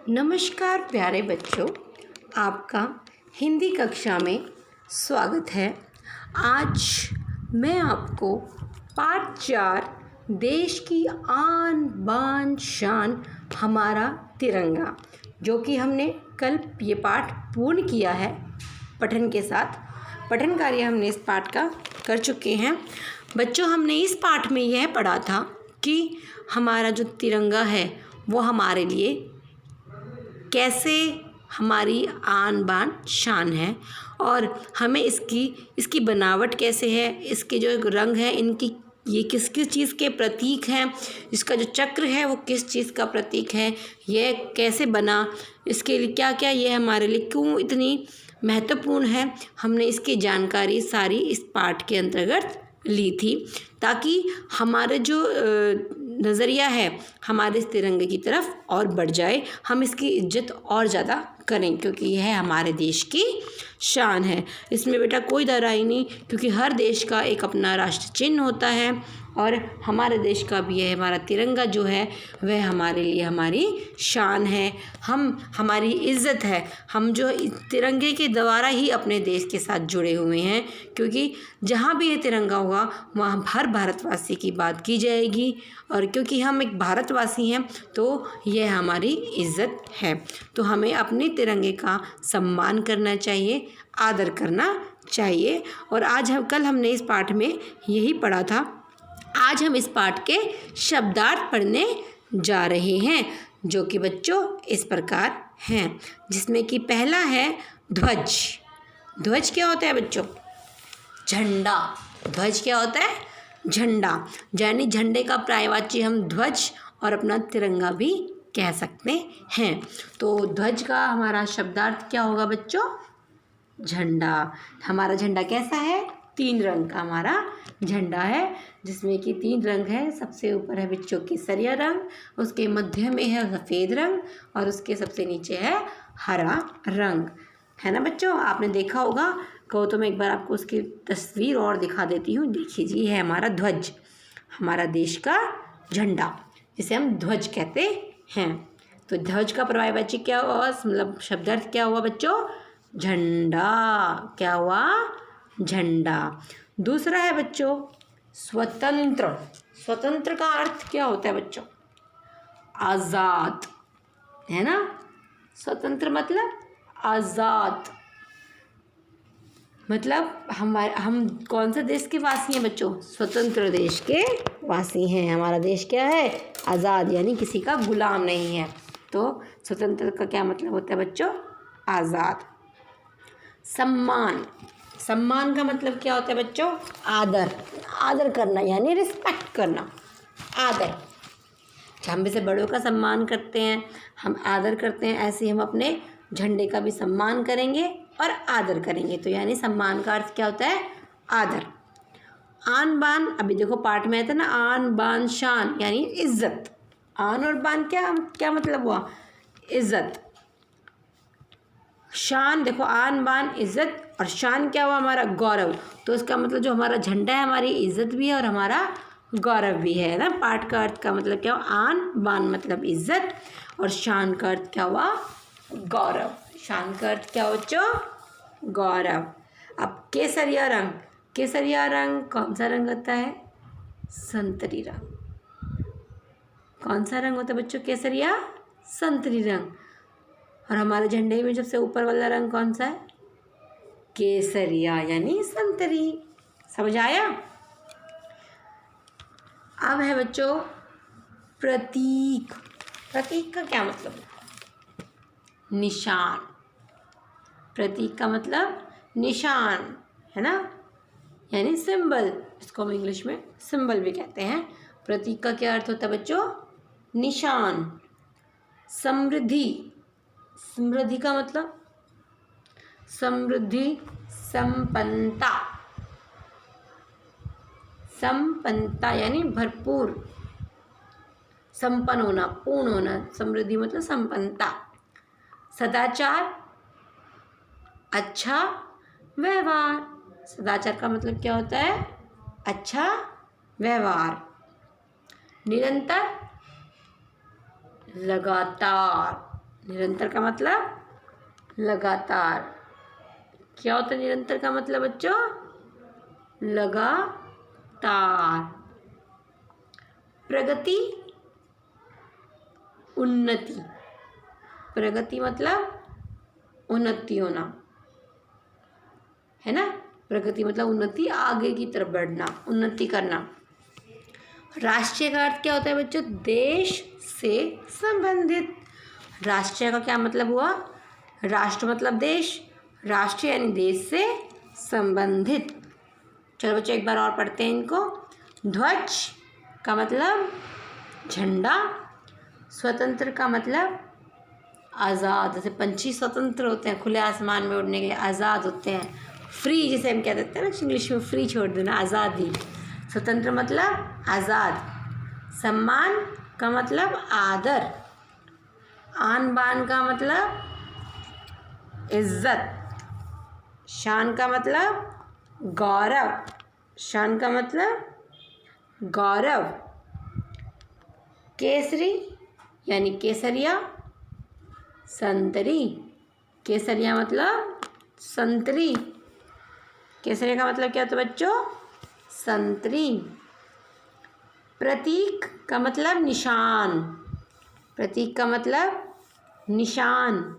नमस्कार प्यारे बच्चों, आपका हिंदी कक्षा में स्वागत है। आज मैं आपको पाठ 4 देश की आन बान शान हमारा तिरंगा, जो कि हमने कल ये पाठ पूर्ण किया है पठन के साथ। पठन कार्य हमने इस पाठ का कर चुके हैं। बच्चों, हमने इस पाठ में यह पढ़ा था कि हमारा जो तिरंगा है वो हमारे लिए कैसे हमारी आन बान शान है और हमें इसकी बनावट कैसे है, इसके जो रंग है इनकी ये किस किस चीज़ के प्रतीक हैं, इसका जो चक्र है वो किस चीज़ का प्रतीक है, यह कैसे बना, इसके लिए क्या क्या ये हमारे लिए क्यों इतनी महत्वपूर्ण है। हमने इसकी जानकारी सारी इस पाठ के अंतर्गत ली थी ताकि हमारे जो नज़रिया है हमारे इस तिरंगे की तरफ और बढ़ जाए, हम इसकी इज्जत और ज़्यादा करें, क्योंकि यह हमारे देश की शान है। इसमें बेटा कोई दराई नहीं, क्योंकि हर देश का एक अपना राष्ट्र चिन्ह होता है और हमारे देश का भी है हमारा तिरंगा जो है वह हमारे लिए हमारी शान है, हमारी इज़्ज़त है। हम जो तिरंगे के द्वारा ही अपने देश के साथ जुड़े हुए हैं, क्योंकि जहाँ भी ये तिरंगा होगा वहाँ हर भारतवासी की बात की जाएगी और क्योंकि हम एक भारतवासी हैं तो यह हमारी इज़्ज़त है। तो हमें अपने तिरंगे का सम्मान करना चाहिए, आदर करना चाहिए। और कल हमने इस पाठ में यही पढ़ा था। आज हम इस पाठ के शब्दार्थ पढ़ने जा रहे हैं, जो कि बच्चों इस प्रकार हैं, जिसमें कि पहला है ध्वज। ध्वज क्या होता है बच्चों? झंडा। ध्वज क्या होता है? झंडा। यानी झंडे का पर्यायवाची हम ध्वज और अपना तिरंगा भी कह सकते हैं। तो ध्वज का हमारा शब्दार्थ क्या होगा बच्चों? झंडा। हमारा झंडा कैसा है? 3 रंग का हमारा झंडा है, जिसमें कि 3 रंग है। सबसे ऊपर है बच्चों केसरिया रंग, उसके मध्य में है सफ़ेद रंग और उसके सबसे नीचे है हरा रंग, है ना बच्चों? आपने देखा होगा। कहो तो मैं एक बार आपको उसकी तस्वीर और दिखा देती हूँ। देखिए जी, है हमारा ध्वज, हमारा देश का झंडा, जिसे हम ध्वज कहते हैं। तो ध्वज का पर्यायवाची क्या हुआ, मतलब शब्दार्थ क्या हुआ बच्चों? झंडा। क्या हुआ? झंडा। दूसरा है बच्चों स्वतंत्र। स्वतंत्र का अर्थ क्या होता है बच्चों? आज़ाद, है ना? स्वतंत्र मतलब आज़ाद। मतलब हम कौन से देश के वासी हैं बच्चों? स्वतंत्र देश के वासी हैं। हमारा देश क्या है? आज़ाद, यानी किसी का गुलाम नहीं है। तो स्वतंत्र का क्या मतलब होता है बच्चों? आज़ाद। सम्मान। सम्मान का मतलब क्या होता है बच्चों? आदर। आदर करना यानी रिस्पेक्ट करना, आदर। हम जैसे बड़ों का सम्मान करते हैं, हम आदर करते हैं, ऐसे हम अपने झंडे का भी सम्मान करेंगे और आदर करेंगे। तो यानी सम्मान का अर्थ क्या होता है? आदर। आन बान, अभी देखो पाठ में आया था ना, आन बान शान यानी इज्जत। आन और बान क्या मतलब हुआ? इज्जत। शान, देखो आन बान इज्जत और शान क्या हुआ? हमारा गौरव। तो इसका मतलब जो हमारा झंडा है हमारी इज्जत भी है और हमारा गौरव भी है ना। पाठ का अर्थ का मतलब क्या हुआ? आन बान मतलब इज्जत और शान का अर्थ क्या हुआ? गौरव। शान का अर्थ क्या बच्चों? गौरव। अब केसरिया रंग। केसरिया रंग कौन सा रंग होता है? संतरी रंग। कौन सा रंग होता है बच्चों? केसरिया, संतरी रंग। और हमारे झंडे में सबसे ऊपर वाला रंग कौन सा है? केसरिया यानी संतरी। समझ आया? अब है बच्चों प्रतीक। प्रतीक का क्या मतलब? निशान। प्रतीक का मतलब निशान, है ना, यानी सिंबल। इसको हम इंग्लिश में सिंबल भी कहते हैं। प्रतीक का क्या अर्थ होता है बच्चों? निशान। समृद्धि। समृद्धि का मतलब? समृद्धि, संपन्नता। संपन्नता यानी भरपूर, संपन्न होना, पूर्ण होना। समृद्धि मतलब संपन्नता। सदाचार, अच्छा व्यवहार। सदाचार का मतलब क्या होता है? अच्छा व्यवहार। निरंतर, लगातार। निरंतर का मतलब लगातार। क्या होता है निरंतर का मतलब बच्चों? लगातार। प्रगति, उन्नति। प्रगति मतलब उन्नति होना, है ना। प्रगति मतलब उन्नति, आगे की तरफ बढ़ना, उन्नति करना। राष्ट्रीय का अर्थ क्या होता है बच्चों? देश से संबंधित। राष्ट्रीय का क्या मतलब हुआ? राष्ट्र मतलब देश, राष्ट्रीय यानी देश से संबंधित। चलो बच्चों एक बार और पढ़ते हैं इनको। ध्वज का मतलब झंडा। स्वतंत्र का मतलब आज़ाद। जैसे पंछी स्वतंत्र होते हैं, खुले आसमान में उड़ने के लिए आज़ाद होते हैं। फ्री जिसे हम कह देते हैं ना इंग्लिश में, फ्री छोड़ देना, आज़ादी। स्वतंत्र मतलब आज़ाद। सम्मान का मतलब आदर। आन बान का मतलब इज्जत। शान का मतलब गौरव। शान का मतलब गौरव। केसरी यानी केसरिया। संतरी, केसरिया मतलब संतरी। केसरिया का मतलब क्या होता है बच्चों? संतरी। प्रतीक का मतलब निशान। प्रतीक का मतलब निशान।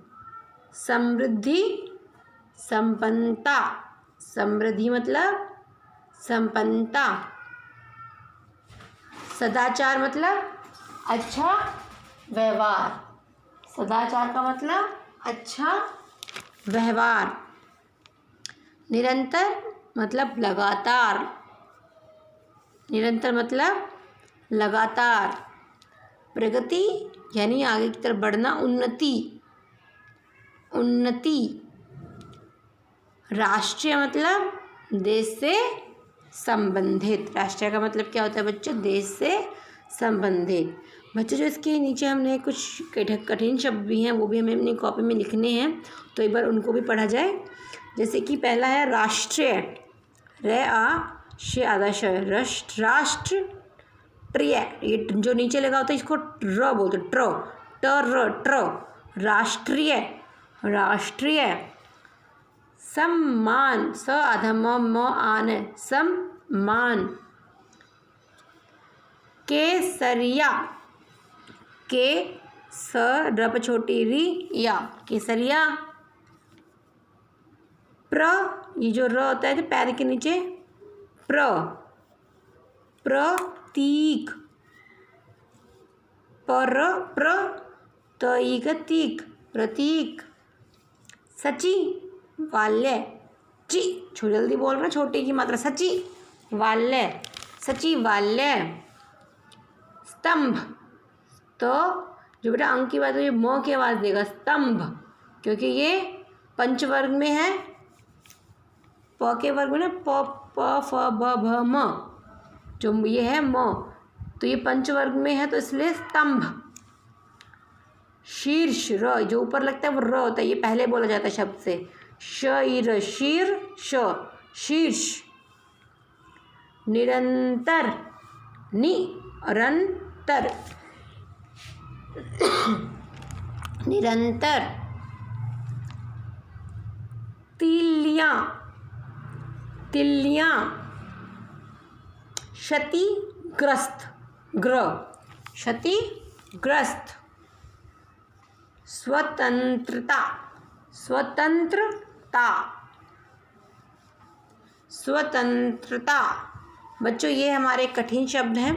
समृद्धि, संपन्नता। समृद्धि मतलब संपन्नता। सदाचार मतलब अच्छा व्यवहार। सदाचार का मतलब अच्छा व्यवहार। निरंतर मतलब लगातार। निरंतर मतलब लगातार। प्रगति यानी आगे की तरफ बढ़ना, उन्नति। उन्नति। राष्ट्रीय मतलब देश से संबंधित। राष्ट्रीय का मतलब क्या होता है बच्चों? देश से संबंधित। बच्चों जो इसके नीचे हमने कुछ कठिन शब्द भी हैं, वो भी हमें अपनी कॉपी में लिखने हैं, तो एक बार उनको भी पढ़ा जाए। जैसे कि पहला है राष्ट्रीय, रे आ शे आधा श, राष्ट्र ट्रिय। ये जो नीचे लगा होता है इसको र बोलते, ट्र, ट र, ट्र। राष्ट्रीय। राष्ट्रीय। सम्मान, स आधा म आन, सम्मान। केसरिया, के स र प छोटी री या, केसरिया। ये जो र होता है तो पैर के नीचे प्रतीक। प्रतीक, प्रतीक। सचिवालय, ची जल्दी बोल रहे, छोटे की मात्रा, सचिवालय, सचिवालय। स्तंभ, तो जो बेटा अंक की बात है ये म की आवाज़ देगा, स्तंभ, क्योंकि ये पंचवर्ग में है। प के वर्ग में ना प फ ब भ म, जो ये है म, तो ये पंचवर्ग में है तो इसलिए स्तंभ। शीर्ष, र जो ऊपर लगता है वो र होता है, ये पहले बोला जाता है शब्द से। शीर, शीर्ष। निरंतर, निरंतर। निरंतर। तिल्लियाँ, तिल्लियाँ। क्षतिग्रस्त, क्षतिग्रस्त। स्वतंत्रता, स्वतंत्रता, स्वतंत्रता। बच्चों ये हमारे कठिन शब्द हैं,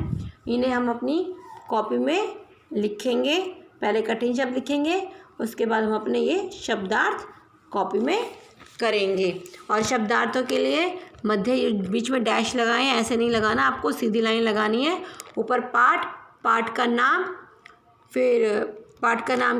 इन्हें हम अपनी कॉपी में लिखेंगे। पहले कठिन शब्द लिखेंगे, उसके बाद हम अपने ये शब्दार्थ कॉपी में करेंगे। और शब्दार्थों के लिए मध्य बीच में डैश लगाएं, ऐसे नहीं लगाना, आपको सीधी लाइन लगानी है। ऊपर पाठ, पाठ का नाम, फिर पाठ का नाम